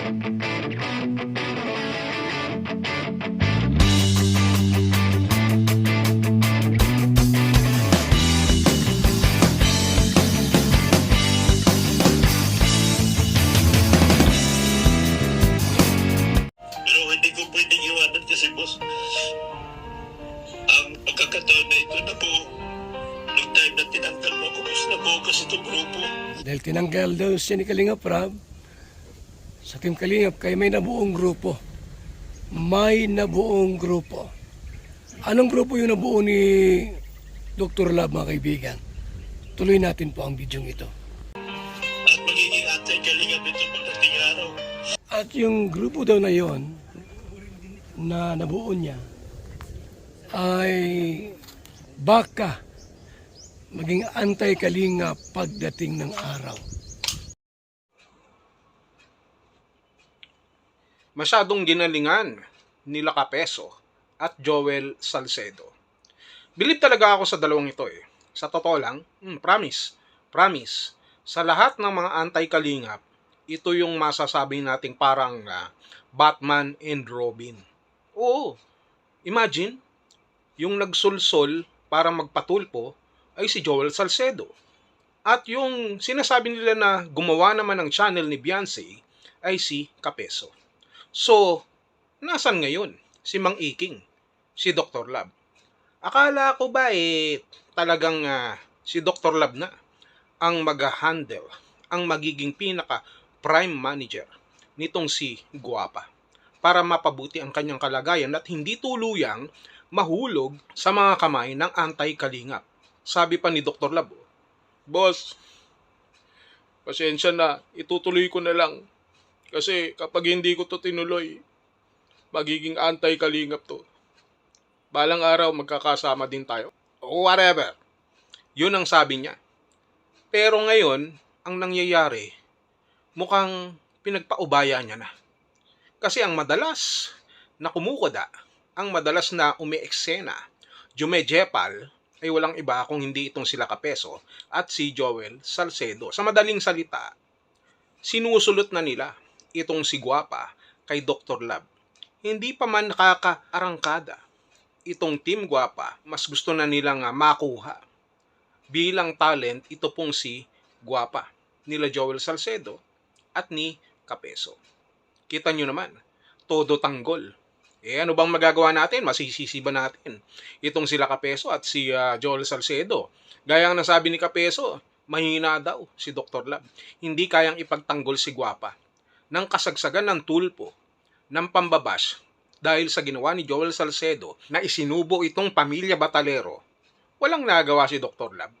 Pero hindi ko pwedeng iwanan kasi boss, ang pagkakataon na ito na po, noong time na tinanggal mo ako, boss, nabuo kasi itong grupo. Dahil tinanggal daw siya ni Kalingap Rab sa Team Kalingap kaya may nabuong grupo. May nabuong grupo. Anong grupo yung nabuo ni Dr. Lab, mga kaibigan? Tuloy natin po ang video ito. At magiging anti-kalingap itong pagdating araw. At yung grupo daw na yon na nabuo niya ay baka maging anti-Kalingap pagdating ng araw. Masyadong ginalingan nila Kapeso at Joel Salcedo. Bilib talaga ako sa dalawang ito eh. Sa totoo lang, promise, sa lahat ng mga anti-Kalingap, ito yung masasabi nating parang Batman and Robin. Oo, imagine, yung nagsulsol para magpatulpo ay si Joel Salcedo. At yung sinasabi nila na gumawa naman ng channel ni Beyonce ay si Kapeso. So, nasan ngayon si Mang Iking, si Dr. Lab? Akala ko ba talagang si Dr. Lab na ang mag-handle, ang magiging pinaka-prime manager nitong si Guapa para mapabuti ang kanyang kalagayan at hindi tuluyang mahulog sa mga kamay ng anti-Kalingap. Sabi pa ni Dr. Lab, Boss, pasensya na, itutuloy ko na lang. Kasi kapag hindi ko to tinuloy, magiging anti-Kalingap to. Balang araw magkakasama din tayo. O whatever. Yun ang sabi niya. Pero ngayon, ang nangyayari, mukhang pinagpaubaya niya na. Kasi ang madalas na kumukuda, ang madalas na umeeksena, jumejepal, ay walang iba kung hindi itong sila Kapeso at si Joel Salcedo. Sa madaling salita, sinusulot na nila itong si Guapa kay Dr. Lab. Hindi pa man nakakaarangkada itong Team Guapa, mas gusto na nilang makuha bilang talent ito pong si Guapa nila Joel Salcedo at ni Kapeso. Kita nyo naman, todo tanggol. Ano bang magagawa natin? Masisisi ba natin itong sila Kapeso at si Joel Salcedo? Gaya ng nasabi ni Kapeso, mahina daw si Dr. Lab. Hindi kayang ipagtanggol si Guapa ng kasagsagan ng tulpo, ng pambabash dahil sa ginawa ni Joel Salcedo na isinubo itong pamilya Batalero. Walang nagawa si Dr. Lab.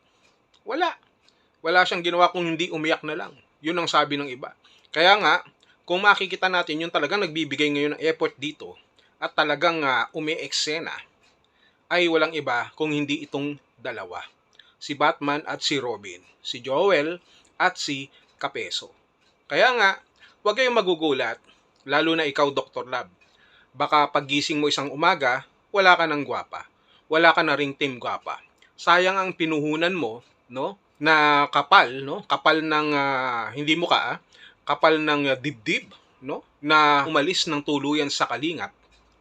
Wala siyang ginawa kung hindi umiyak na lang. Yun ang sabi ng iba. Kaya nga, kung makikita natin yung talagang nagbibigay ngayon ng effort dito at talagang umi-eksena ay walang iba kung hindi itong dalawa. Si Batman at si Robin. Si Joel at si Kapeso. Kaya nga, huwag kayong magugulat, lalo na ikaw Dr. Lab. Baka paggising mo isang umaga, wala ka ng Guapa. Wala ka na ring Team Guapa. Sayang ang pinuhunan mo, no? Na kapal, no? Kapal ng hindi mo kapal ng dibdib, no? Na umalis ng tuluyan sa Kalingap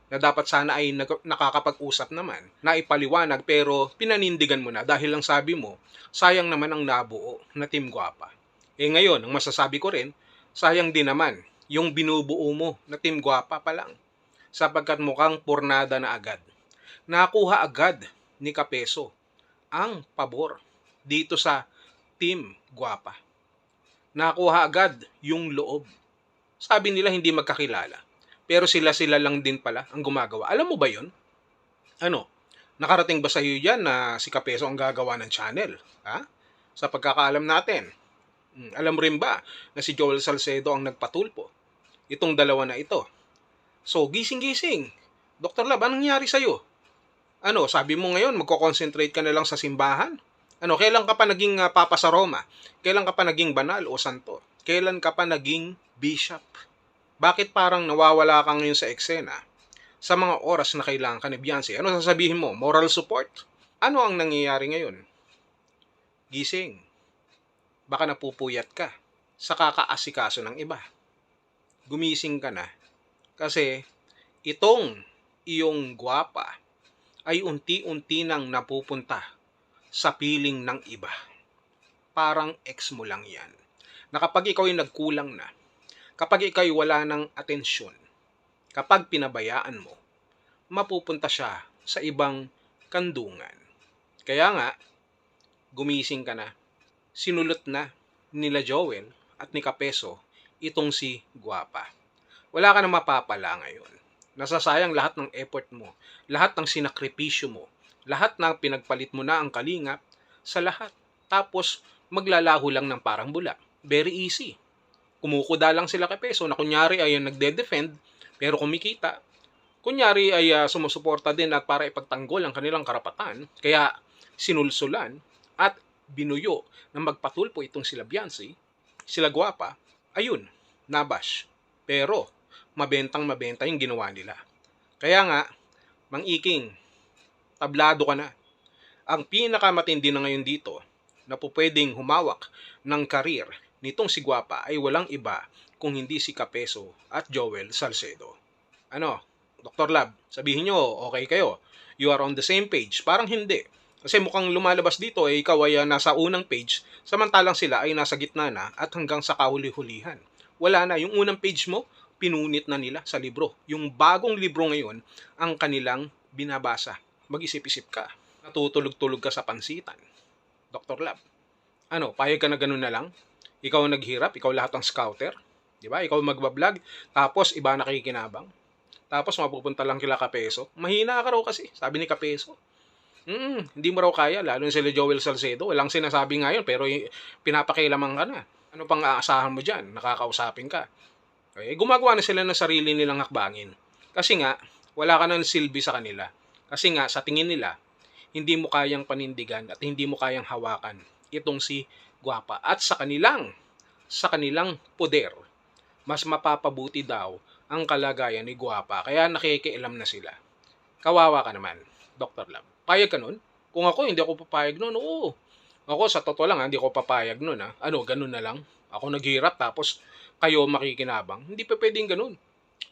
na dapat sana ay nakakapag-usap naman, na ipaliwanag pero pinanindigan mo na dahil lang sabi mo, sayang naman ang nabuo na Team Guapa. Ngayon, ang masasabi ko rin, sayang din naman yung binubuo mo na Team Guapa pa lang sapagkat mukhang pornada na agad. Nakuha agad ni Kapeso ang pabor dito sa Team Guapa. Nakuha agad yung loob. Sabi nila hindi magkakilala. Pero sila lang din pala ang gumagawa. Alam mo ba yun? Nakarating ba sa iyo yan na si Kapeso ang gagawa ng channel? Ha? Sa pagkakaalam natin. Alam mo rin ba na si Joel Salcedo ang nagpatulpo? Itong dalawa na ito. So, gising-gising. Dr. Lab, anong nangyari sa'yo? Sabi mo ngayon, magko-concentrate ka na lang sa simbahan? Kailan ka pa naging Papa sa Roma? Kailan ka pa naging banal o santo? Kailan ka pa naging bishop? Bakit parang nawawala ka ngayon sa eksena sa mga oras na kailangan ka ni Beyonce? Ano sasabihin mo? Moral support? Ano ang nangyayari ngayon? Gising. Baka napupuyat ka sa kakaasikaso ng iba. gumising ka na. Kasi itong iyong gwapa ay unti-unti nang napupunta sa piling ng iba. Parang ex mo lang yan. Na kapag ikaw ay nagkulang na, kapag ikaw ay wala ng atensyon, kapag pinabayaan mo, mapupunta siya sa ibang kandungan. Kaya nga, gumising ka na. Sinulot na nila Joel at ni Kapeso itong si Guapa. Wala ka na mapapala ngayon. Nasasayang lahat ng effort mo, lahat ng sinakripisyo mo, lahat ng pinagpalit mo na ang kalingap sa lahat. Tapos maglalaho lang ng parang bula. Very easy. Kumukuda lang sila kay Peso na kunyari ay nagde-defend pero kumikita. Kunyari ay sumusuporta din at para ipagtanggol ang kanilang karapatan. Kaya sinulsulan at binuyo na magpatulpo itong sila Beyonce, sila Guapa, ayun, nabash. Pero mabenta yung ginawa nila. Kaya nga, Mang Iking, tablado ka na. Ang pinakamatindi na ngayon dito na pupwedeng humawak ng karir nitong si Guapa ay walang iba kung hindi si Kapeso at Joel Salcedo. Ano, Dr. Lab, sabihin nyo, okay kayo, you are on the same page. Parang hindi. Kasi mukhang lumalabas dito ay ikaw ay nasa unang page, samantalang sila ay nasa gitna na at hanggang sa kahuli-hulihan. Wala na, yung unang page mo, pinunit na nila sa libro. Yung bagong libro ngayon, ang kanilang binabasa. Mag-isip-isip ka. Natutulog-tulog ka sa pansitan. Dr. Lab, ano, payag ka na ganun na lang? Ikaw ang naghirap, ikaw lahat ang scouter. Diba? Ikaw magbablog, tapos iba nakikinabang. Tapos mapupunta lang kila Kapeso. Mahina ka raw kasi, sabi ni Kapeso. Hindi mo raw kaya, lalo na sila Joel Salcedo. Walang sinasabi ngayon, pero pinapakialaman ka na. Ano pang aasahan mo dyan? Nakakausapin ka. Okay, gumagawa na sila ng sarili nilang hakbangin. Kasi nga, wala ka ng silbi sa kanila. Kasi nga, sa tingin nila, hindi mo kayang panindigan at hindi mo kayang hawakan itong si Guapa. At sa kanilang poder, mas mapapabuti daw ang kalagayan ni Guapa. Kaya nakikialam na sila. Kawawa ka naman, Dr. Lab. Payag ka nun? Kung ako, hindi ako papayag nun. Oo. Ako, sa totoo lang, hindi ako papayag nun. Ano, ganun na lang. Ako naghirap, tapos kayo makikinabang. Hindi pa pwedeng ganun.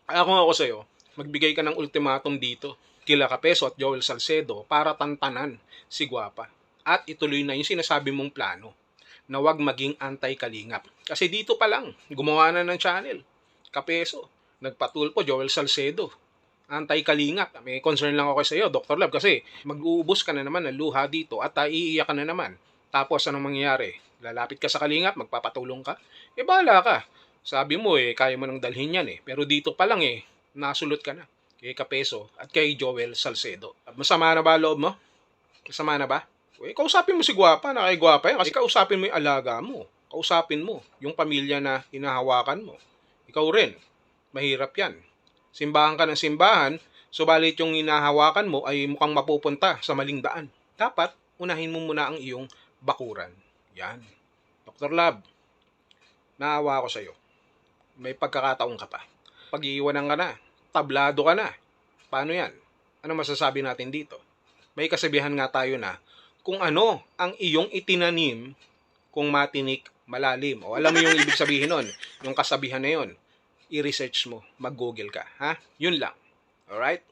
Kaya kung ako sa'yo, magbigay ka ng ultimatum dito kila Kapeso at Joel Salcedo para tantanan si Guapa. At ituloy na yung sinasabi mong plano na wag maging anti-kalingap. Kasi dito pa lang, gumawa na ng channel. Kapeso, nagpatulpo, Joel Salcedo. Anti-kalingap. May concern lang ako sa iyo, Dr. Lab, kasi mag-uubos ka na naman ng luha dito at iiyak ka na naman. Tapos anong mangyayari? Lalapit ka sa kalingap, magpapatulong ka? Bahala ka. Sabi mo kaya mo nang dalhin yan Pero dito pa lang nasulot ka na. Kay Kapeso at kay Joel Salcedo. Masama na ba loob mo? Masama na ba? Kausapin mo si Guapa na kay Guapa yan. Kasi kausapin mo yung alaga mo. Kausapin mo yung pamilya na hinahawakan mo. Ikaw rin. Mahirap yan. Simbahan ka ng simbahan, subalit yung hinahawakan mo ay mukhang mapupunta sa maling daan. Dapat, unahin mo muna ang iyong bakuran. Yan. Dr. Lab, naawa ako sa'yo. May pagkakataon ka pa. Pag-iiwanan ka na, tablado ka na. Paano yan? Ano masasabi natin dito? May kasabihan nga tayo na, kung ano ang iyong itinanim, kung matinik, malalim. O alam mo yung ibig sabihin nun, yung kasabihan na yun, i-research mo, mag-google ka. Yun lang. Alright?